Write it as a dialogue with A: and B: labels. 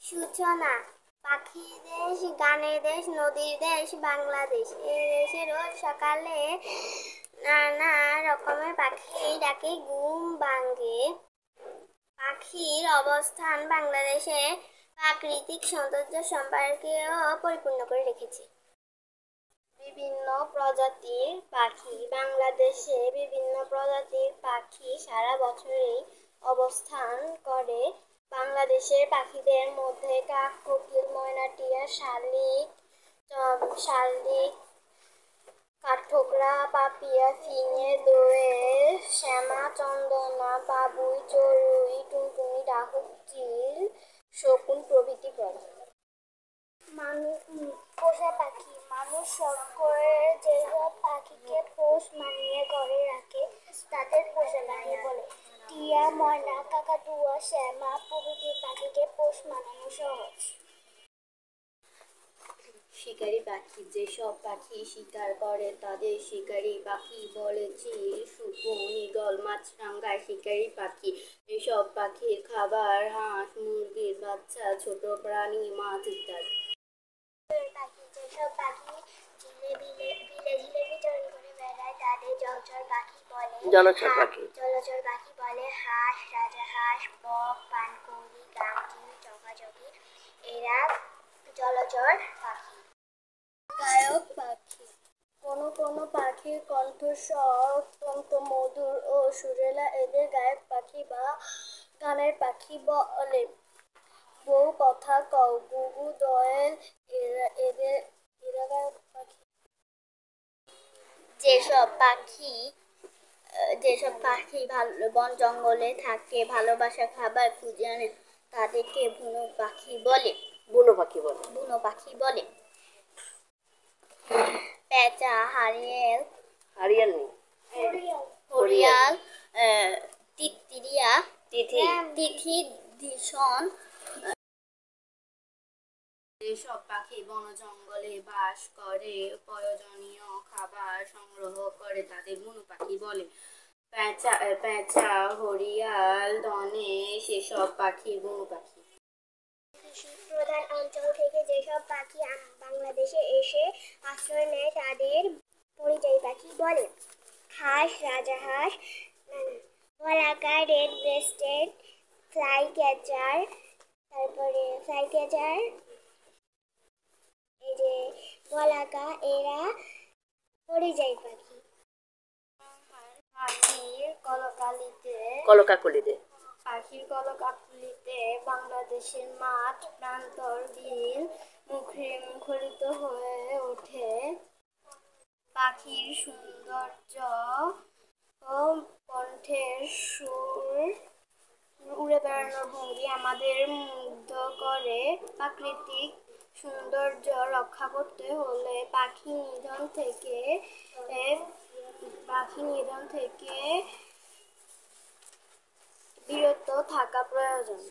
A: সূচনা। পাখির দেশ, গানের দেশ, নদীর দেশ বাংলাদেশ। এ দেশের রোজ সকালে নানা রকমের পাখি ডাকে ঘুম ভাঙে। পাখির অবস্থান বাংলাদেশে প্রাকৃতিক সৌন্দর্য সম্পর্কেও পরিপূর্ণ করে রেখেছে। বিভিন্ন প্রজাতির পাখি। বাংলাদেশে বিভিন্ন প্রজাতির পাখি সারা বছরই অবস্থান করে। বাংলাদেশের পাখিদের মধ্যে কাক, কোকিল, ময়না, টিয়া, শালিক, কাঠঠোকরা, পাপিয়া, ফিঙে, দোয়েল, শ্যামা, চন্দনা, বাবুই, চড়ুই, টুনটুনি, ডাহুক, চিল, শকুন প্রভৃতি প্রজাতি। পোষা পাখি। মানুষ শখ করে যেসব পাখিকে পোষ মানিয়ে ঘরে রাখে তাদের পোষা পাখি বলে। টিয়া, ময়না, কাকাতুয়া, শ্যামা প্রভৃতি পাখিকে পোষ মানানো সহজ।
B: শিকারী পাখি। যেসব পাখি শিকার করে তাদের শিকারী পাখি বলে। চিল, শকুন, ঈগল, মাছরাঙা শিকারী পাখি। এসব পাখির খাবার হাঁস, মুরগির বাচ্চা, ছোট প্রাণী, মাছ ইত্যাদি।
A: পাখি। যেসব পাখি বিলে ঝিলে বিচরণ করে বেড়ায় তাদের জলচর পাখি বলে। জলচর পাখি বলে হাঁস, রাজাহাঁস, বক, পানকৌড়ি, গাংচিল, চকাচকি এরা জলচর পাখি। গায়ক পাখি। কোনো পাখির কণ্ঠস্বর অত্যন্ত মধুর ও সুরেলা, এদের গায়ক পাখি বা গানের পাখি বলে। বউ কথা কও, গুগু, দোয়েল এরা গায়ক পাখি। যেসব পাখি বন জঙ্গলে থাকে, ভালোবাসা খাবার খুঁজে আনে তাদেরকে বুনো পাখি বলে। পেঁচা, হরিয়াল, তিতরিয়া, তিথি, ধিসন।
B: যেসব পাখি বন জঙ্গলে বাস করে, প্রয়োজনীয় খাবার সংগ্রহ করে তাদের বুনো পাখি বলে। পেঁচা, হরিয়াল, ধনেশ এসব পাখি বুনো পাখি।
A: কৃষি প্রধান অঞ্চল থেকে যেসব পাখি বাংলাদেশে এসে আশ্রয় নেয় তাদের পরিযায়ী পাখি বলে। হাঁস, রাজাহাঁস, বলাকা, রেড ব্রেস্টেড, ফ্লাইক্যাচার, বলাকা এরা পরিযায়ী পাখি। পাখির কলকাকলিতে বাংলাদেশের মাঠ প্রান্তর দিন মুখরিত হয়ে ওঠে। পাখির সৌন্দর্য ও কণ্ঠের সুর, উড়ে বেড়ানোর ভঙ্গি আমাদের মুগ্ধ করে। প্রাকৃতিক সৌন্দর্য রক্ষা করতে হলে পাখি নিধন থেকে বিরত থাকা প্রয়োজন।